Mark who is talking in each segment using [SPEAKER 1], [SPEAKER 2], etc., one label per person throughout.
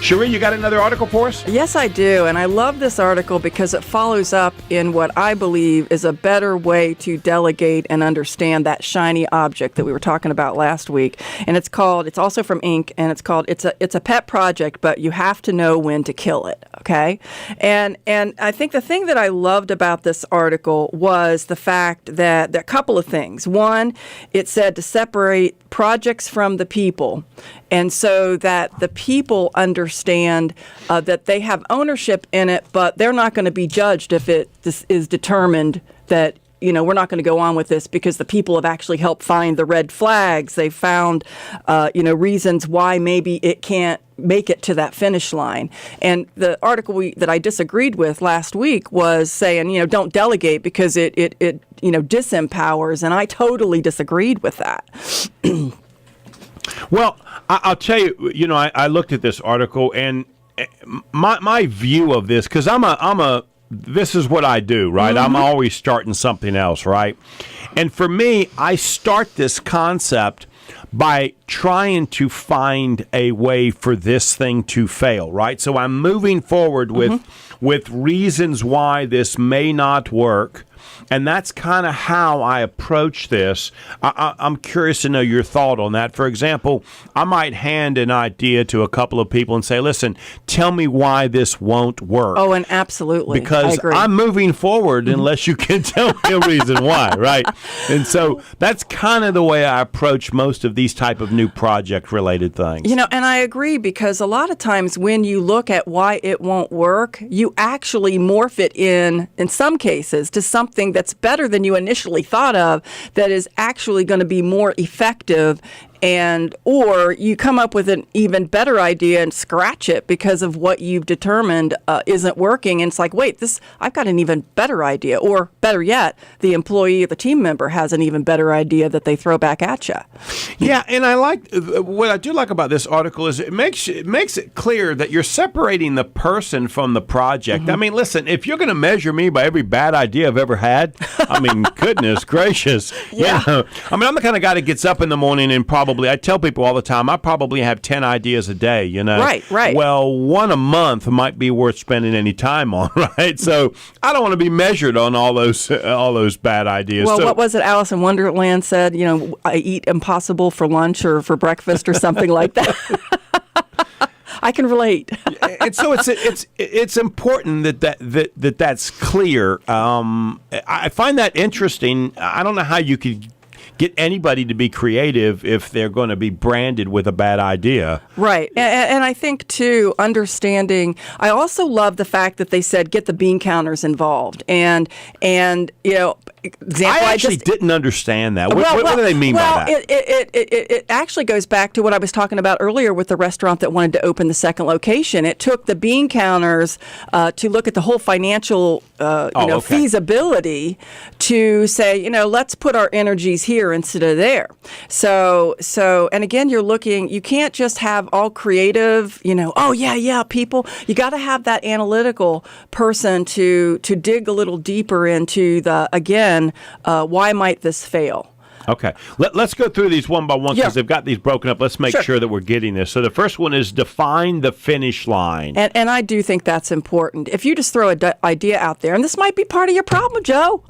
[SPEAKER 1] Sherre, you got another article for us?
[SPEAKER 2] Yes, I do. And I love this article because it follows up in what I believe is a better way to delegate and understand that shiny object that we were talking about last week. And it's also from Inc., and it's called, it's a pet project, but you have to know when to kill it, okay? And I think the thing that I loved about this article was the fact that there are a couple of things. One, it said to separate projects from the people, and so that the people understand that they have ownership in it, but they're not going to be judged if it is determined that, we're not going to go on with this because the people have actually helped find the red flags. They found, reasons why maybe it can't make it to that finish line. And the article that I disagreed with last week was saying, don't delegate because it disempowers. And I totally disagreed with that.
[SPEAKER 1] Well, I'll tell you, I looked at this article, and my view of this, because this is what I do, right? Mm-hmm. I'm always starting something else, right? And for me, I start this concept by trying to find a way for this thing to fail, right? So I'm moving forward with reasons why this may not work. And that's kind of how I approach this. I'm curious to know your thought on that. For example, I might hand an idea to a couple of people and say, listen, tell me why this won't work.
[SPEAKER 2] Oh, and absolutely.
[SPEAKER 1] Because I'm moving forward unless you can tell me a reason why, right? And so that's kind of the way I approach most of these type of new project-related things.
[SPEAKER 2] And I agree, because a lot of times when you look at why it won't work, you actually morph it in some cases, to something that's better than you initially thought of, that is actually going to be more effective, or you come up with an even better idea and scratch it because of what you've determined isn't working. And it's like, wait, I've got an even better idea. Or better yet, the employee or the team member has an even better idea that they throw back at you.
[SPEAKER 1] Yeah, and what I do like about this article is it makes it clear that you're separating the person from the project. Mm-hmm. I mean, listen, if you're going to measure me by every bad idea I've ever had, goodness gracious.
[SPEAKER 2] Yeah.
[SPEAKER 1] I'm the kind of guy that gets up in the morning and I tell people all the time, I probably have 10 ideas a day,
[SPEAKER 2] Right.
[SPEAKER 1] Well, one a month might be worth spending any time on, right? So I don't want to be measured on all those bad ideas.
[SPEAKER 2] Well, what was it Alice in Wonderland said? I eat impossible for lunch or for breakfast or something like that. I can relate.
[SPEAKER 1] And so it's important that's clear. I find that interesting. I don't know how you could get anybody to be creative if they're going to be branded with a bad idea. Right.
[SPEAKER 2] And I think, too, understanding, I also love the fact that they said get the bean counters involved. And
[SPEAKER 1] I actually didn't understand that. What do they mean by that?
[SPEAKER 2] It actually goes back to what I was talking about earlier with the restaurant that wanted to open the second location. It took the bean counters to look at the whole financial feasibility to say, let's put our energies here instead of there. So, and again, you can't just have all creative, people. You got to have that analytical person to dig a little deeper into why might this fail?
[SPEAKER 1] Okay. Let's go through these one by one because they've got these broken up. Let's make sure that we're getting this. So the first one is define the finish line.
[SPEAKER 2] And I do think that's important. If you just throw an idea out there, and this might be part of your problem, Joe.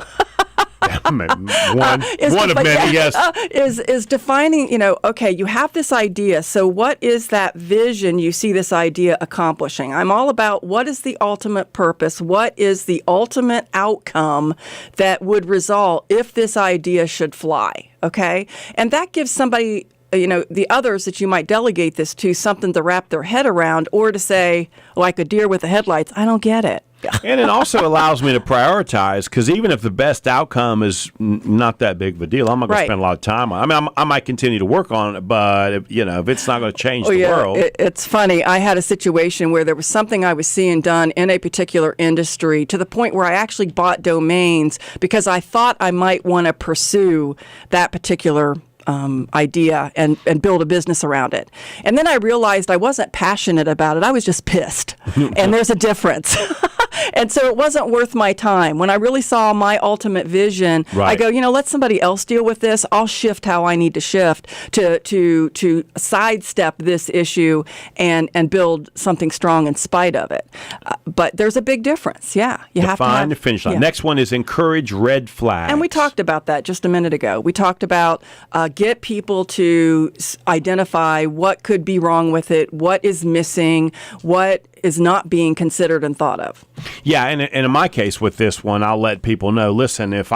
[SPEAKER 1] one of many, yes.
[SPEAKER 2] Is defining, okay, you have this idea. So what is that vision you see this idea accomplishing? I'm all about what is the ultimate purpose? What is the ultimate outcome that would result if this idea should fly? Okay. And that gives somebody, the others that you might delegate this to, something to wrap their head around, or to say, like a deer with the headlights, I don't get it.
[SPEAKER 1] And it also allows me to prioritize, because even if the best outcome is not that big of a deal, I'm not going to spend a lot of time on it. I mean, I might continue to work on it, but if it's not going to change the world.
[SPEAKER 2] It's funny. I had a situation where there was something I was seeing done in a particular industry to the point where I actually bought domains because I thought I might want to pursue that particular idea and build a business around it. And then I realized I wasn't passionate about it. I was just pissed. And there's a difference. And so it wasn't worth my time. When I really saw my ultimate vision,
[SPEAKER 1] Right.
[SPEAKER 2] I go, let somebody else deal with this. I'll shift how I need to shift to sidestep this issue and build something strong in spite of it. But there's a big difference. Yeah. You have to
[SPEAKER 1] Define the finish line.
[SPEAKER 2] yeah.
[SPEAKER 1] Next one is encourage red flags.
[SPEAKER 2] And we talked about that just a minute ago. We talked about get people to identify what could be wrong with it, what is missing, what is not being considered and thought of.
[SPEAKER 1] Yeah, and in my case with this one, I'll let people know, listen, if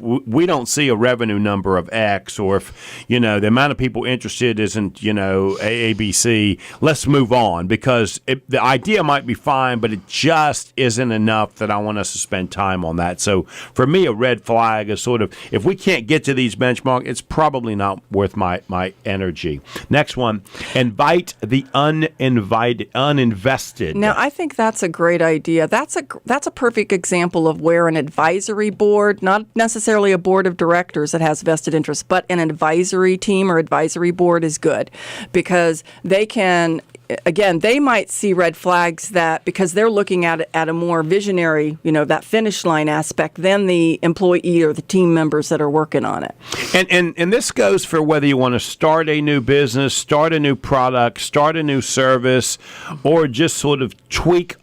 [SPEAKER 1] we don't see a revenue number of X, or if, the amount of people interested isn't, AABC, let's move on, because the idea might be fine, but it just isn't enough that I want us to spend time on that. So for me, a red flag is sort of, if we can't get to these benchmarks, it's probably not worth my energy. Next one, invite the uninvested.
[SPEAKER 2] Now, I think that's a great idea. That's a perfect example of where an advisory board, not necessarily a board of directors that has vested interests, but an advisory team or advisory board is good, because they can, again, they might see red flags that, because they're looking at it at a more visionary, that finish line aspect than the employee or the team members that are working on it.
[SPEAKER 1] And this goes for whether you want to start a new business, start a new product, start a new service, or just sort of tweak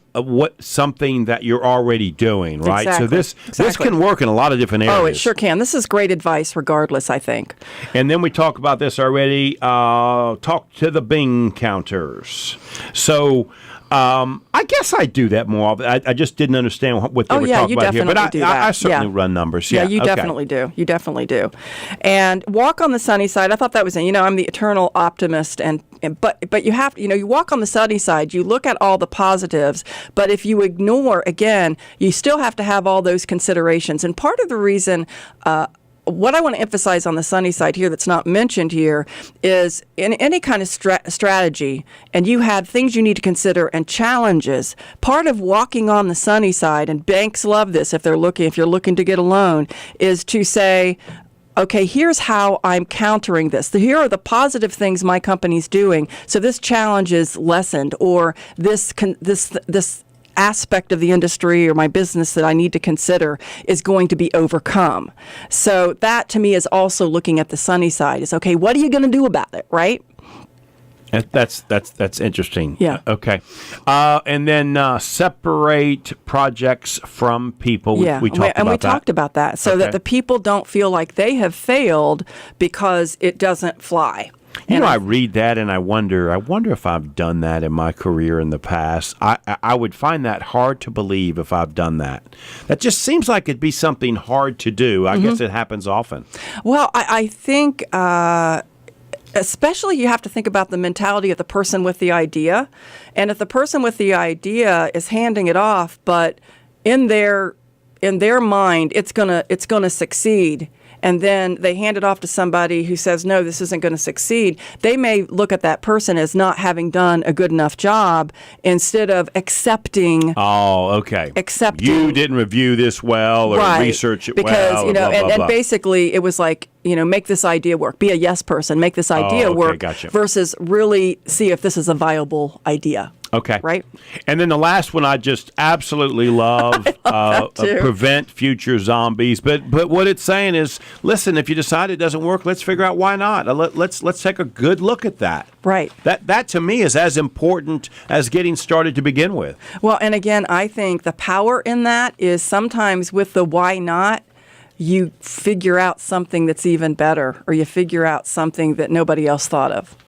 [SPEAKER 1] something that you're already doing, right?
[SPEAKER 2] Exactly.
[SPEAKER 1] So this can work in a lot of different areas.
[SPEAKER 2] Oh, it sure can. This is great advice regardless, I think.
[SPEAKER 1] And then we talked about this already, talk to the Bing counters. So I guess I do that more often. I just didn't understand what they were talking about here. But I certainly run numbers. Yeah,
[SPEAKER 2] you definitely do. You definitely do. And walk on the sunny side. I thought that was, I'm the eternal optimist. But you have, you walk on the sunny side. You look at all the positives. But if you ignore, again, you still have to have all those considerations. And part of the reason what I want to emphasize on the sunny side here that's not mentioned here is in any kind of strategy, and you have things you need to consider and challenges, part of walking on the sunny side, and banks love this if you're looking to get a loan, is to say, okay, here's how I'm countering this. Here are the positive things my company's doing, so this challenge is lessened, or this aspect of the industry or my business that I need to consider is going to be overcome. So that to me is also looking at the sunny side. Is okay, what are you going to do about it, right?
[SPEAKER 1] That's interesting.
[SPEAKER 2] Yeah.
[SPEAKER 1] Okay. And then separate projects from people. We talked about that.
[SPEAKER 2] We talked about that, so that the people don't feel like they have failed because it doesn't fly.
[SPEAKER 1] I read that and I wonder if I've done that in my career in the past. I would find that hard to believe if I've done that. That just seems like it'd be something hard to do. I guess it happens often.
[SPEAKER 2] Well, I think especially you have to think about the mentality of the person with the idea. And if the person with the idea is handing it off, but in their mind it's gonna succeed, and then they hand it off to somebody who says, no, this isn't going to succeed, they may look at that person as not having done a good enough job instead of accepting.
[SPEAKER 1] Oh, okay. You didn't review this well or research it well.
[SPEAKER 2] Because, and basically it was like, make this idea work. Be a yes person. Make this idea work.
[SPEAKER 1] Gotcha.
[SPEAKER 2] Versus really see if this is a viable idea.
[SPEAKER 1] Okay.
[SPEAKER 2] Right?
[SPEAKER 1] And then the last one I just absolutely love, prevent future zombies. But what it's saying is, listen, if you decide it doesn't work, let's figure out why not. Let's take a good look at that.
[SPEAKER 2] Right.
[SPEAKER 1] That to me is as important as getting started to begin with.
[SPEAKER 2] Well, and again, I think the power in that is sometimes with the why not, you figure out something that's even better, or you figure out something that nobody else thought of.